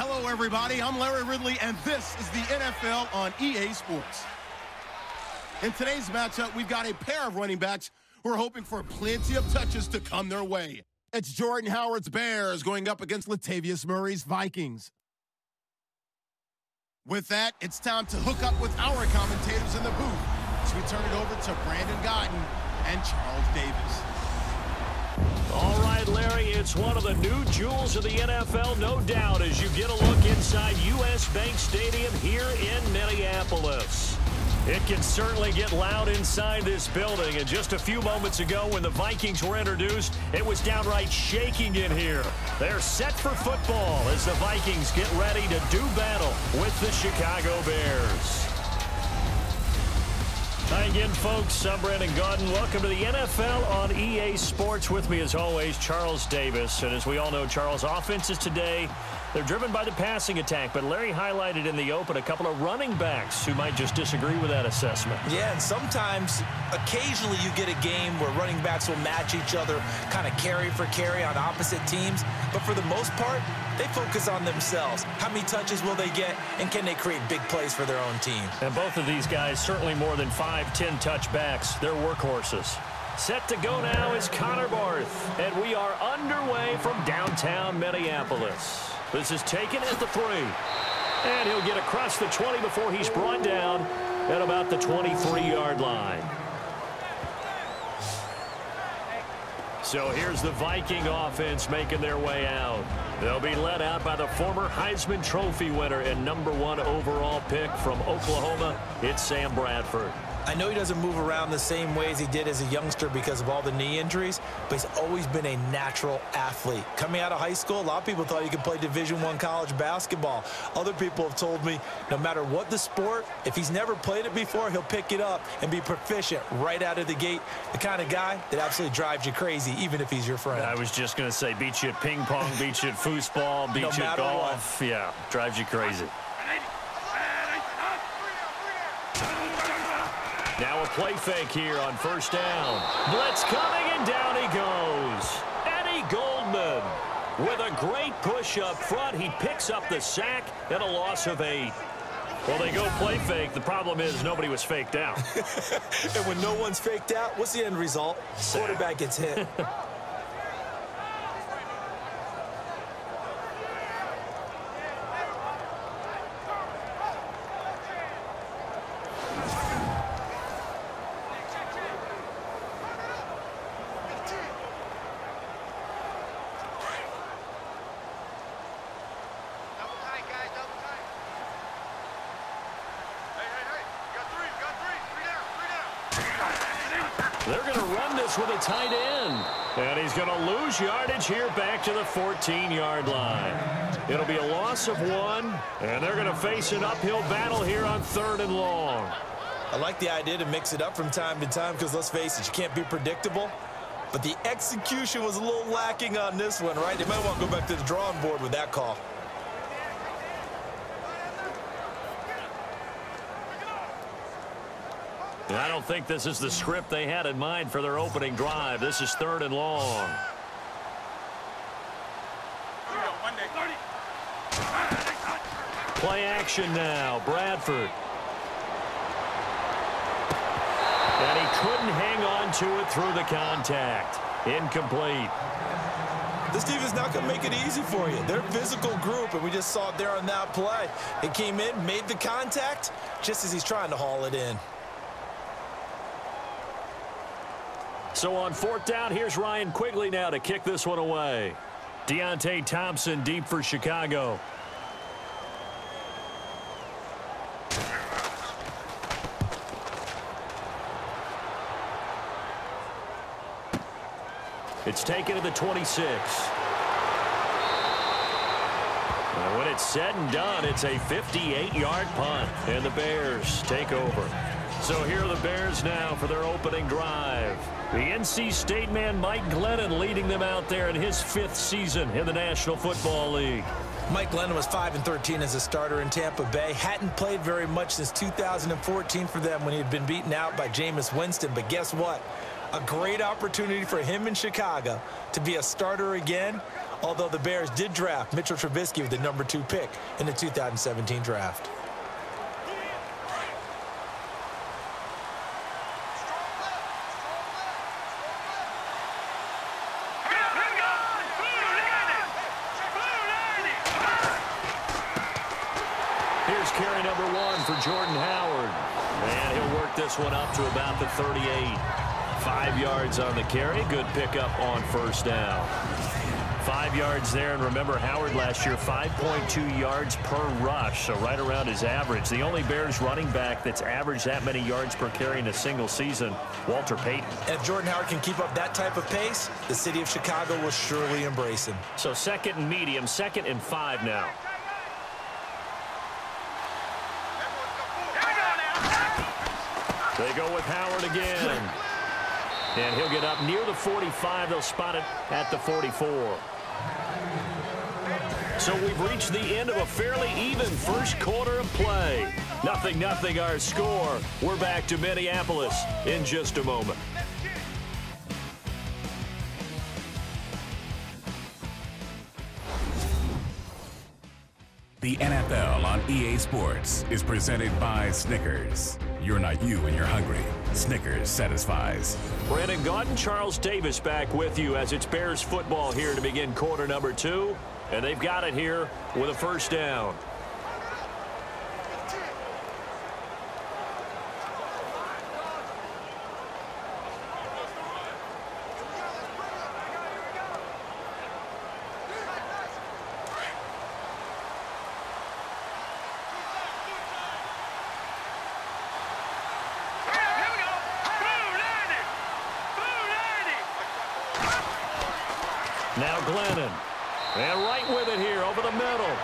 Hello, everybody. I'm Larry Ridley, and this is the NFL on EA Sports. In today's matchup, we've got a pair of running backs who are hoping for plenty of touches to come their way. It's Jordan Howard's Bears going up against Latavius Murray's Vikings. With that, it's time to hook up with our commentators in the booth as we turn it over to Brandon Gotton and Charles Davis. All right, Larry, it's one of the new jewels of the NFL, no doubt, as you get a look inside U.S. Bank Stadium here in Minneapolis. It can certainly get loud inside this building, and just a few moments ago when the Vikings were introduced, it was downright shaking in here. They're set for football as the Vikings get ready to do battle with the Chicago Bears. Hi again, folks. I'm Brandon Gordon. Welcome to the NFL on EA Sports. With me, as always, Charles Davis. And as we all know, Charles, offenses today, they're driven by the passing attack. But Larry highlighted in the open a couple of running backs who might just disagree with that assessment. Yeah, and sometimes, occasionally you get a game where running backs will match each other, kind of carry for carry on opposite teams. But for the most part, they focus on themselves. How many touches will they get, and can they create big plays for their own team? And both of these guys, certainly more than 5-10 touchbacks. They're workhorses. Set to go now is Connor Barth, and we are underway from downtown Minneapolis. This is taken at the 3. And he'll get across the 20 before he's brought down at about the 23-yard line. So here's the Viking offense making their way out. They'll be led out by the former Heisman Trophy winner and #1 overall pick from Oklahoma. It's Sam Bradford. I know he doesn't move around the same way as he did as a youngster because of all the knee injuries, but he's always been a natural athlete. Coming out of high school, a lot of people thought he could play Division I college basketball. Other people have told me no matter what the sport, if he's never played it before, he'll pick it up and be proficient right out of the gate. The kind of guy that absolutely drives you crazy, even if he's your friend. I was just going to say, beat you at ping pong, beat you at foosball, beat you at golf. Yeah, drives you crazy. Now a play fake here on first down. Blitz coming, and down he goes. Eddie Goldman with a great push up front. He picks up the sack and a loss of 8. Well, they go play fake. The problem is nobody was faked out. And when no one's faked out, what's the end result? Quarterback gets hit. They're going to run this with a tight end. And he's going to lose yardage here back to the 14-yard line. It'll be a loss of 1, and they're going to face an uphill battle here on 3rd and long. I like the idea to mix it up from time to time because, let's face it, you can't be predictable. But the execution was a little lacking on this one, right? They might want to go back to the drawing board with that call. I don't think this is the script they had in mind for their opening drive. This is 3rd and long. Play action now. Bradford. And he couldn't hang on to it through the contact. Incomplete. This team is not going to make it easy for you. They're a physical group, and we just saw it there on that play. It came in, made the contact, just as he's trying to haul it in. So on 4th down, here's Ryan Quigley now to kick this one away. Deontay Thompson deep for Chicago. It's taken to the 26. And when it's said and done, it's a 58-yard punt, and the Bears take over. So here are the Bears now for their opening drive. The NC State man Mike Glennon leading them out there in his 5th season in the National Football League. Mike Glennon was 5-13 as a starter in Tampa Bay. Hadn't played very much since 2014 for them when he had been beaten out by Jameis Winston. But guess what? A great opportunity for him in Chicago to be a starter again although the Bears did draft Mitchell Trubisky with the number 2 pick in the 2017 draft. Here's carry number 1 for Jordan Howard. And he'll work this one up to about the 38. 5 yards on the carry. Good pickup on first down. 5 yards there, and remember Howard last year 5.2 yards per rush, so right around his average. The only Bears running back that's averaged that many yards per carry in a single season, Walter Payton. And if Jordan Howard can keep up that type of pace, the city of Chicago will surely embrace him. So 2nd and medium, 2nd and 5 now. They go with Howard again. And he'll get up near the 45. They'll spot it at the 44. So we've reached the end of a fairly even first quarter of play. 0-0 our score. We're back to Minneapolis in just a moment. The NFL on EA Sports is presented by Snickers. You're not you when you're hungry. Snickers satisfies. Brandon Gaudin, Charles Davis back with you as it's Bears football here to begin quarter number 2. And they've got it here with a first down. Now Glennon. And right with it here over the middle.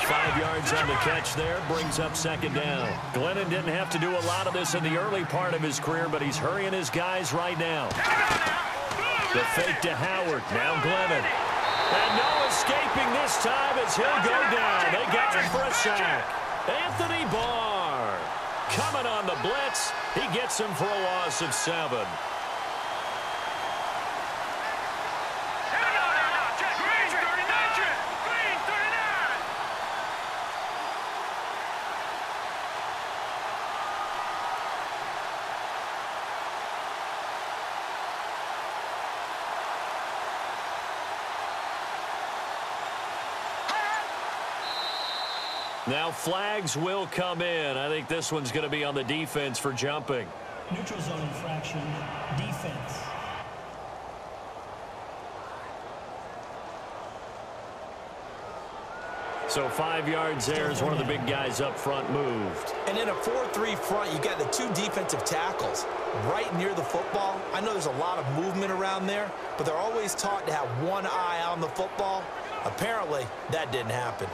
5 yards on the catch there. Brings up 2nd down. Glennon didn't have to do a lot of this in the early part of his career, but he's hurrying his guys right now. The fake to Howard. Now Glennon. And no escaping this time as he'll go down. They got him for a sack. Anthony Barr coming on the blitz. He gets him for a loss of 7. Now flags will come in. I think this one's going to be on the defense for jumping. Neutral zone infraction, defense. So 5 yards there as one of the big guys up front moved. And in a 4-3 front, you got the 2 defensive tackles right near the football. I know there's a lot of movement around there, but they're always taught to have one eye on the football. Apparently, that didn't happen.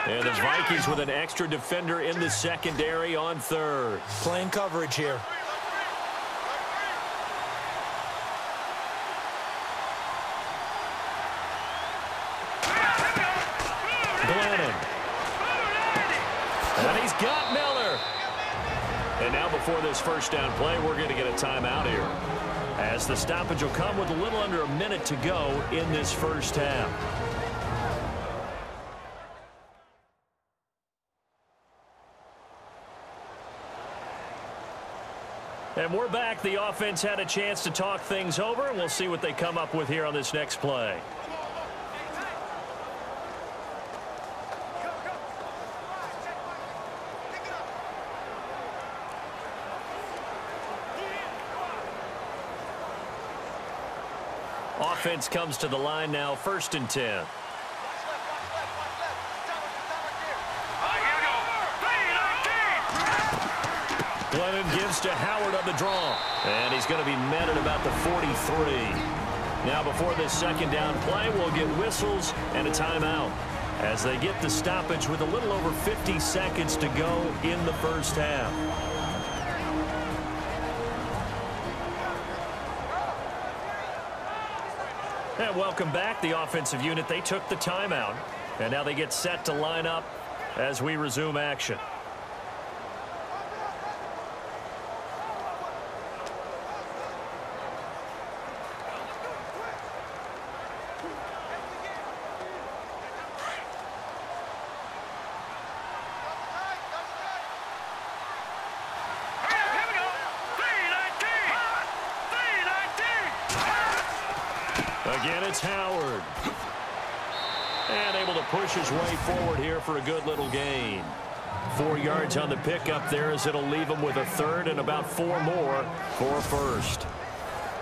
And the Vikings with an extra defender in the secondary on 3rd. Playing coverage here. Glennon. And he's got Miller. And now before this first down play, we're going to get a timeout here, as the stoppage will come with a little under a minute to go in this first half. And we're back. The offense had a chance to talk things over, and we'll see what they come up with here on this next play. Offense comes to the line now, 1st and 10. Glennon gives to Howard on the draw. And he's going to be met at about the 43. Now before this second down play, we'll get whistles and a timeout as they get the stoppage with a little over 50 seconds to go in the first half. And welcome back, the offensive unit. They took the timeout, and now they get set to line up as we resume action. Again, it's Howard. And able to push his way forward here for a good little gain. 4 yards on the pickup there as it'll leave him with a third and about 4 more for first.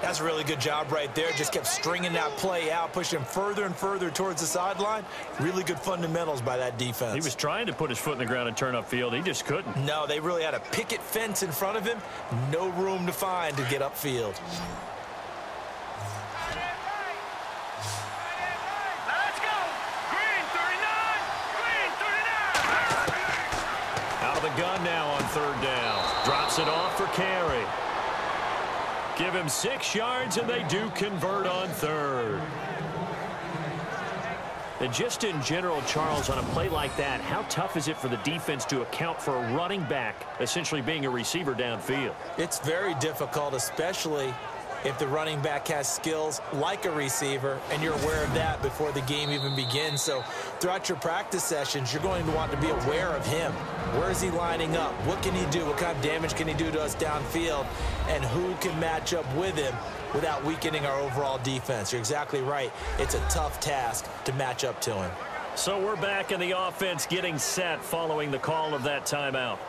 That's a really good job right there. Just kept stringing that play out, pushing him further and further towards the sideline. Really good fundamentals by that defense. He was trying to put his foot in the ground and turn upfield. He just couldn't. No, they really had a picket fence in front of him. No room to find to get upfield. Let's go! Green 39! Green 39! Out of the gun now on third down. Drops it off for carry. Give him 6 yards, and they do convert on third. And just in general, Charles, on a play like that, how tough is it for the defense to account for a running back essentially being a receiver downfield? It's very difficult, especially if the running back has skills like a receiver, and you're aware of that before the game even begins. So throughout your practice sessions, you're going to want to be aware of him. Where is he lining up? What can he do? What kind of damage can he do to us downfield? And who can match up with him without weakening our overall defense? You're exactly right. It's a tough task to match up to him. So we're back in the offense getting set following the call of that timeout.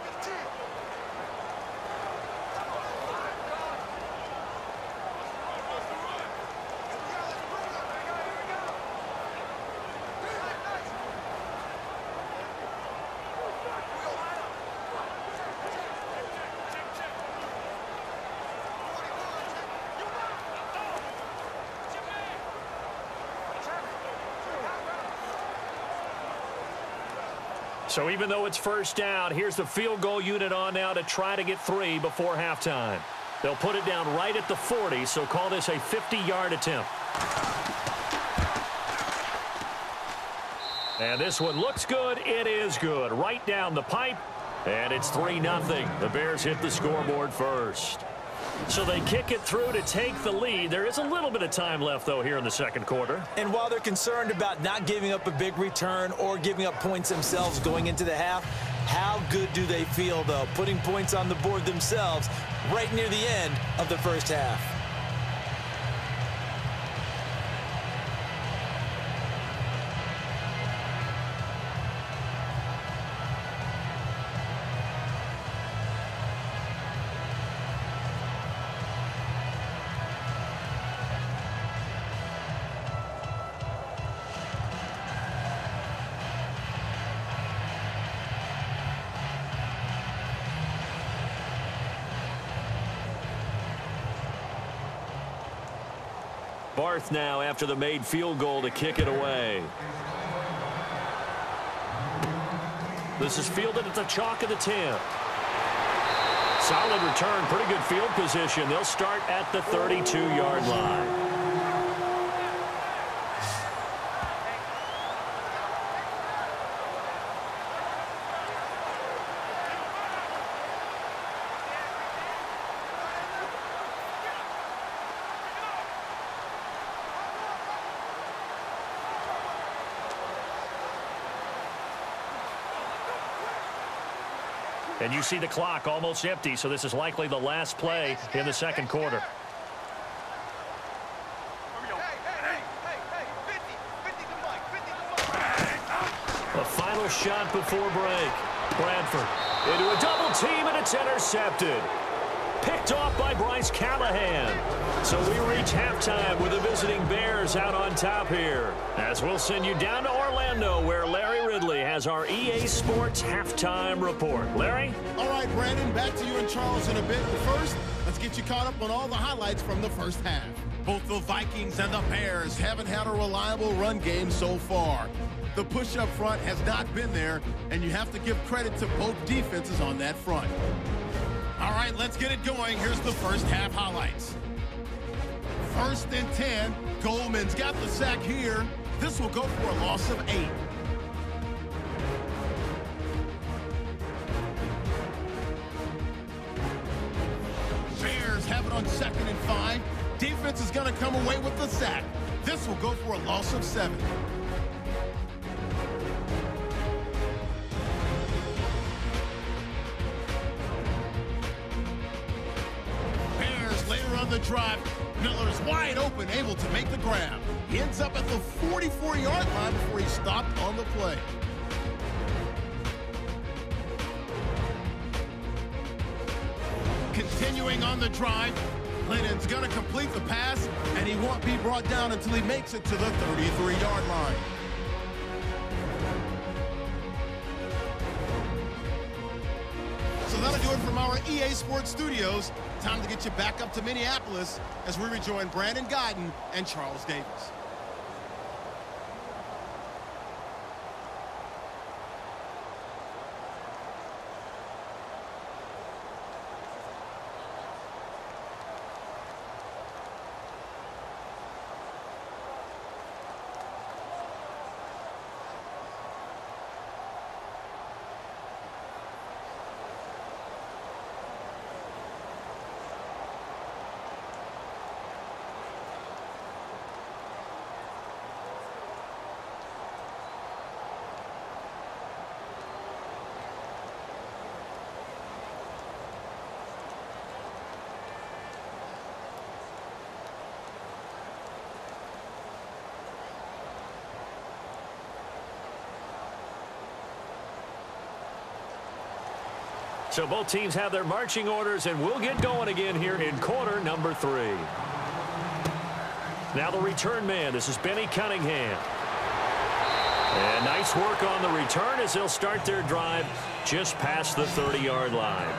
So even though it's first down, here's the field goal unit on now to try to get 3 before halftime. They'll put it down right at the 40, so call this a 50-yard attempt. And this one looks good. It is good. Right down the pipe, and it's 3-0. The Bears hit the scoreboard first. So they kick it through to take the lead. There is a little bit of time left, though, here in the second quarter. And while they're concerned about not giving up a big return or giving up points themselves going into the half, how good do they feel, though, putting points on the board themselves right near the end of the first half? Barth now after the made field goal to kick it away. This is fielded at the chalk of the 10. Solid return, pretty good field position. They'll start at the 32-yard line. And you see the clock almost empty, so this is likely the last play in the second quarter. A final shot before break. Bradford into a double team, and it's intercepted. Picked off by Bryce Callahan. So we reach halftime with the visiting Bears out on top here. As we'll send you down to Orlando, where Larry Ridley has our EA Sports halftime report. Larry? All right, Brandon, back to you and Charles in a bit. But first, let's get you caught up on all the highlights from the first half. Both the Vikings and the Bears haven't had a reliable run game so far. The push up front has not been there, and you have to give credit to both defenses on that front. All right, let's get it going. Here's the first half highlights. 1st and 10. Goldman's got the sack here. This will go for a loss of 8. Bears have it on 2nd and 5. Defense is going to come away with the sack. This will go for a loss of 7. Bears later on the drive Miller's wide open, able to make the grab. He ends up at the 44-yard line before he stopped on the play. Continuing on the drive, Lennon's going to complete the pass, and he won't be brought down until he makes it to the 33-yard line. So that'll do it from our EA Sports Studios. Time to get you back up to Minneapolis as we rejoin Brandon Godden and Charles Davis. So both teams have their marching orders, and we'll get going again here in quarter number 3. Now the return man. This is Benny Cunningham. And nice work on the return as they'll start their drive just past the 30-yard line.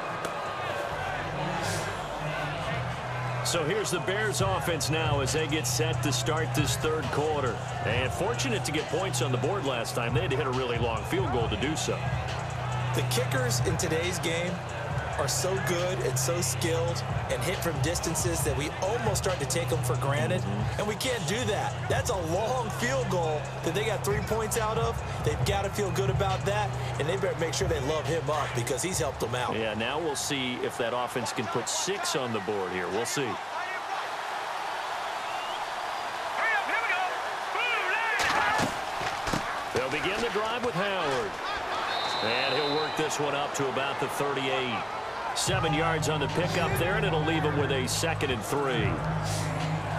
So here's the Bears offense now as they get set to start this third quarter. And fortunate to get points on the board last time. They had to hit a really long field goal to do so. The kickers in today's game are so good and so skilled and hit from distances that we almost start to take them for granted, and we can't do that. That's a long field goal that they got 3 points out of. They've got to feel good about that, and they better make sure they love him up because he's helped them out. Yeah, now we'll see if that offense can put 6 on the board here. We'll see. They'll begin the drive with Howard. And he'll work this one up to about the 38. 7 yards on the pickup there, and it'll leave him with a 2nd and 3.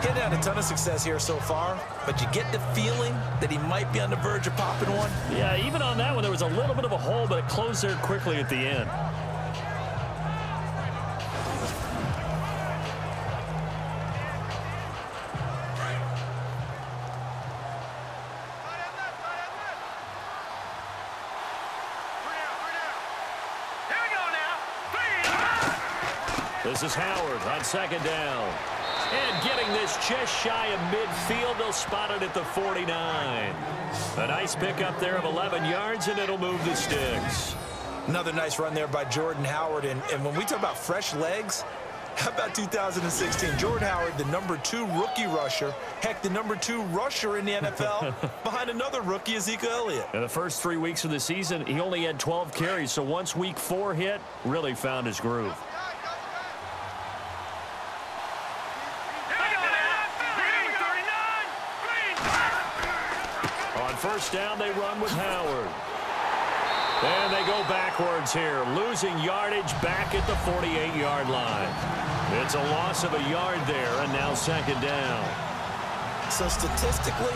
Getting had a ton of success here so far, but you get the feeling that he might be on the verge of popping one. Yeah, even on that one, there was a little bit of a hole, but it closed there quickly at the end. This is Howard on 2nd down. And getting this just shy of midfield, they'll spot it at the 49. A nice pickup there of 11 yards, and it'll move the sticks. Another nice run there by Jordan Howard. And when we talk about fresh legs, how about 2016? Jordan Howard, the #2 rookie rusher. Heck, the #2 rusher in the NFL behind another rookie, Ezekiel Elliott. In the first 3 weeks of the season, he only had 12 carries. So once week 4 hit, really found his groove. First down, they run with Howard. And they go backwards here, losing yardage back at the 48-yard line. It's a loss of a yard there, and now 2nd down. So statistically,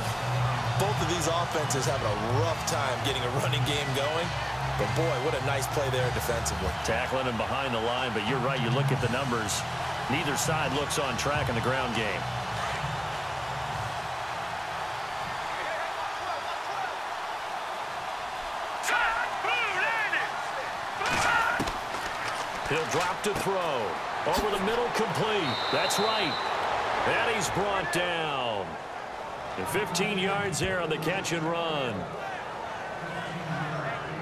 both of these offenses having a rough time getting a running game going. But boy, what a nice play there defensively. Tackling him behind the line, but you're right, you look at the numbers. Neither side looks on track in the ground game. He'll drop to throw. Over the middle, complete. That's right. And he's brought down. And 15 yards there on the catch and run.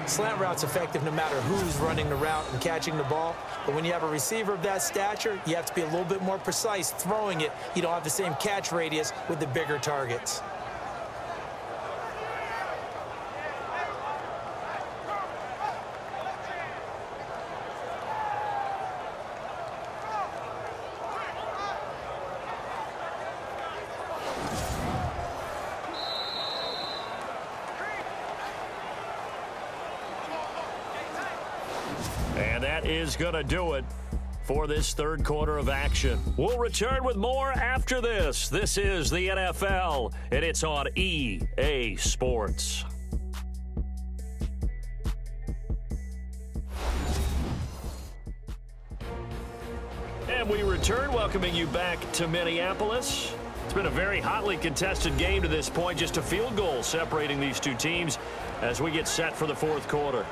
Slant route's effective no matter who's running the route and catching the ball. But when you have a receiver of that stature, you have to be a little bit more precise throwing it. You don't have the same catch radius with the bigger targets. And that is going to do it for this third quarter of action. We'll return with more after this. This is the NFL, and it's on EA Sports. And we return, welcoming you back to Minneapolis. It's been a very hotly contested game to this point, just a field goal separating these two teams as we get set for the fourth quarter.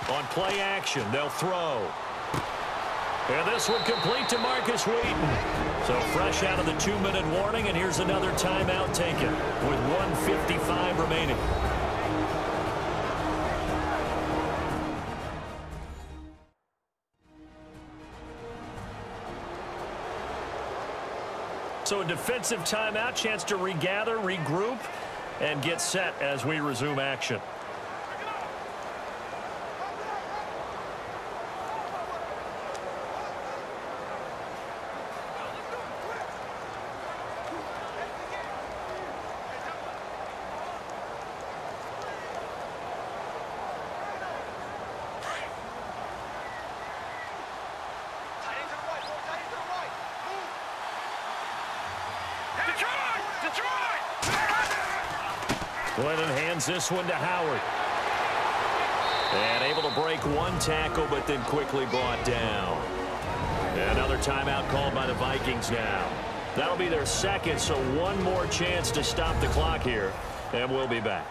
On play action, they'll throw. And this one complete to Marcus Wheaton. So fresh out of the 2-minute warning, and here's another timeout taken with 1:55 remaining. So a defensive timeout, chance to regather, regroup, and get set as we resume action. Glennon hands this one to Howard. And able to break one tackle, but then quickly brought down. And another timeout called by the Vikings now. That'll be their second, so one more chance to stop the clock here. And we'll be back.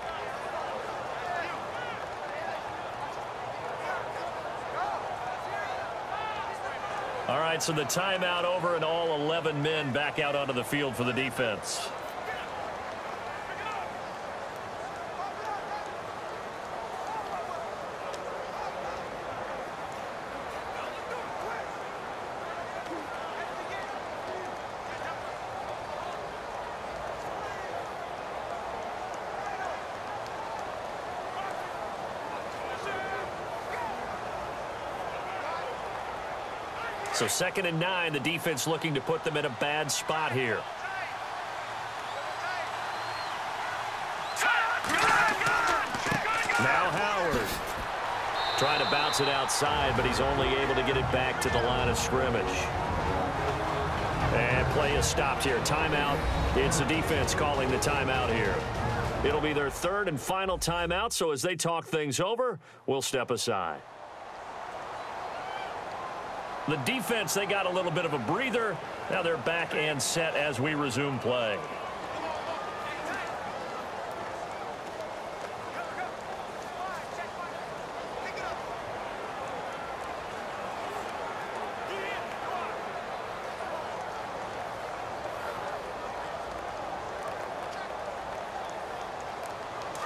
All right, so the timeout over and all 11 men back out onto the field for the defense. So 2nd and 9, the defense looking to put them in a bad spot here. Now Howard. Trying to bounce it outside, but he's only able to get it back to the line of scrimmage. And play is stopped here. Timeout. It's the defense calling the timeout here. It'll be their third and final timeout, so as they talk things over, we'll step aside. The defense, they got a little bit of a breather. Now they're back and set as we resume play.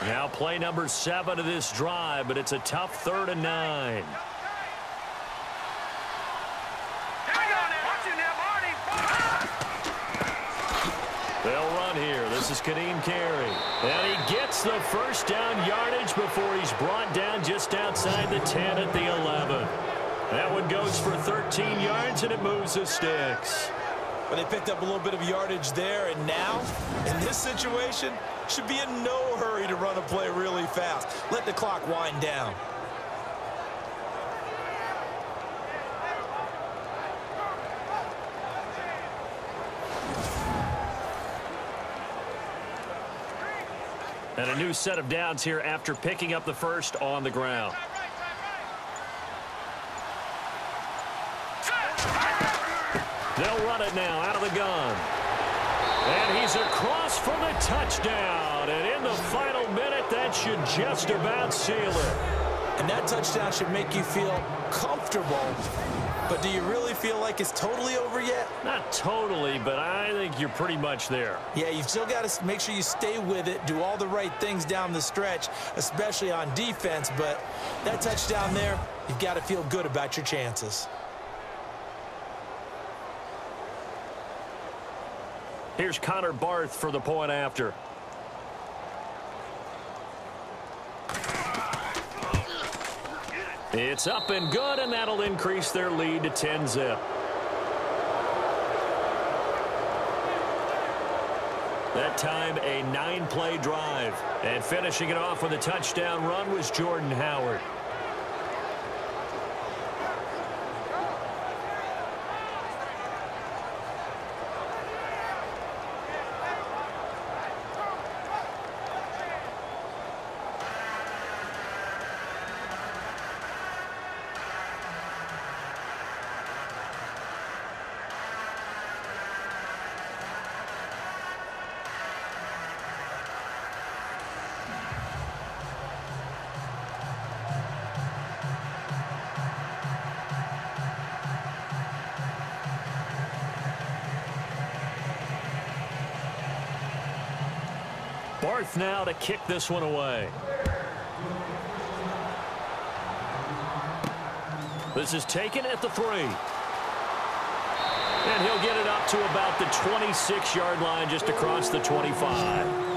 Now play number 7 of this drive, but it's a tough 3rd and 9. They'll run here. This is Kadeem Carey. And he gets the first down yardage before he's brought down just outside the 10 at the 11. That one goes for 13 yards, and it moves the sticks. But they picked up a little bit of yardage there, and now, in this situation, should be in no hurry to run a play really fast. Let the clock wind down. And a new set of downs here after picking up the first on the ground. They'll run it now out of the gun. And he's across for the touchdown. And in the final minute, that should just about seal it. And that touchdown should make you feel comfortable. But do you really feel like it's totally over yet? Not totally, but I think you're pretty much there. Yeah, you've still got to make sure you stay with it, do all the right things down the stretch, especially on defense. But that touchdown there, you've got to feel good about your chances. Here's Connor Barth for the point after. It's up and good, and that'll increase their lead to 10-zip. That time, a 9-play drive. And finishing it off with a touchdown run was Jordan Howard. Barth now to kick this one away. This is taken at the 3. And he'll get it up to about the 26-yard line, just across the 25.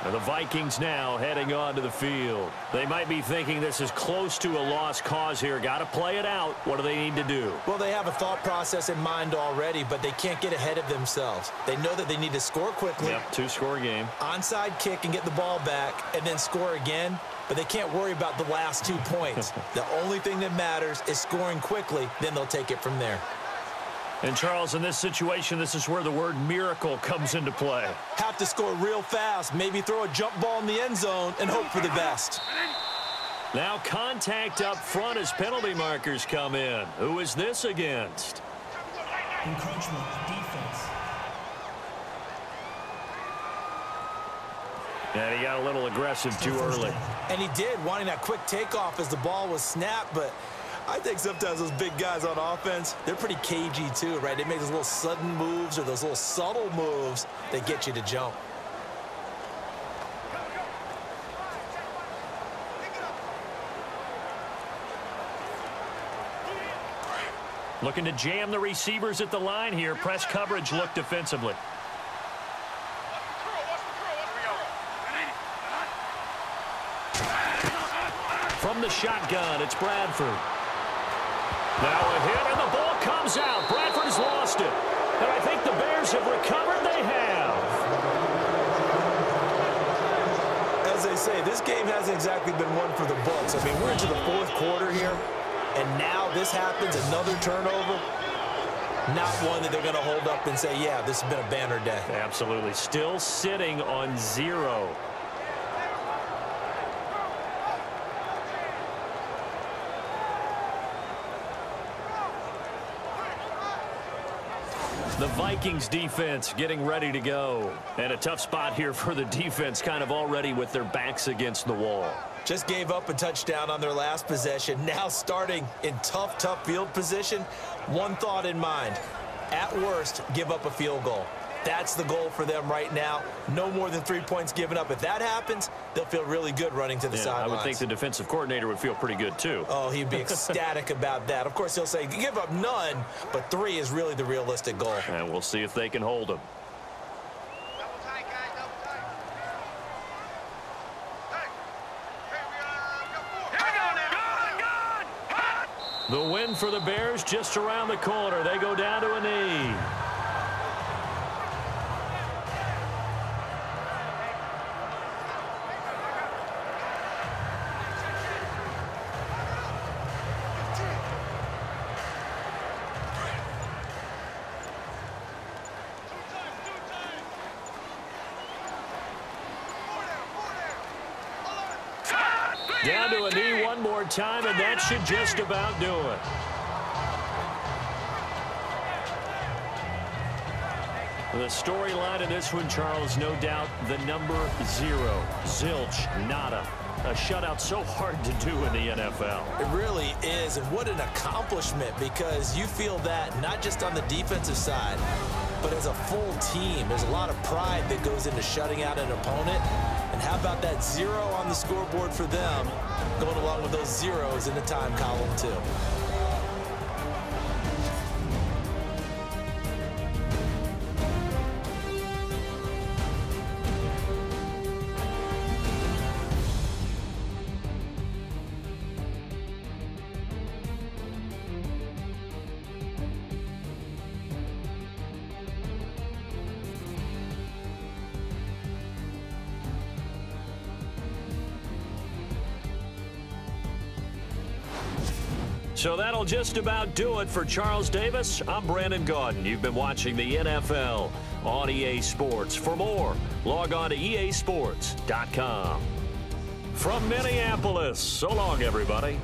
And the Vikings now heading onto the field. They might be thinking this is close to a lost cause here. Got to play it out. What do they need to do? Well, they have a thought process in mind already, but they can't get ahead of themselves. They know that they need to score quickly. Yep, 2-score game. Onside kick and get the ball back and then score again. But they can't worry about the last 2 points. The only thing that matters is scoring quickly. Then they'll take it from there. And, Charles, in this situation, this is where the word miracle comes into play. Have to score real fast, maybe throw a jump ball in the end zone and hope for the best. Now contact up front as penalty markers come in. Who is this against? Encroachment, defense. And he got a little aggressive too early. And he did, wanting that quick takeoff as the ball was snapped, but I think sometimes those big guys on offense, they're pretty cagey too, right? They make those little sudden moves or those little subtle moves that get you to jump. Looking to jam the receivers at the line here. Press coverage look defensively. From the shotgun, it's Bradford. Now a hit, and the ball comes out. Bradford has lost it. And I think the Bears have recovered. They have. As they say, this game hasn't exactly been one for the books. I mean, we're into the 4th quarter here, and now this happens, another turnover. Not one that they're going to hold up and say, yeah, this has been a banner day. Absolutely. Still sitting on 0. The Vikings defense getting ready to go. And a tough spot here for the defense, kind of already with their backs against the wall. Just gave up a touchdown on their last possession. Now starting in tough field position. One thought in mind. At worst, give up a field goal. That's the goal for them right now. No more than 3 points given up. If that happens, they'll feel really good running to the sidelines. I would think the defensive coordinator would feel pretty good, too. Oh, he'd be ecstatic about that. Of course, he'll say, give up none, but 3 is really the realistic goal. And we'll see if they can hold him. The win for the Bears just around the corner. They go down to a knee. Down to a knee one more time, and that should just about do it. The storyline of this one, Charles, no doubt the number 0. Zilch, nada. A shutout so hard to do in the NFL. It really is, and what an accomplishment, because you feel that not just on the defensive side, but as a full team. There's a lot of pride that goes into shutting out an opponent. And how about that 0 on the scoreboard for them, going along with those zeros in the time column, too. So that'll just about do it for Charles Davis. I'm Brandon Gaudin. You've been watching the NFL on EA Sports. For more, log on to easports.com. From Minneapolis, so long, everybody.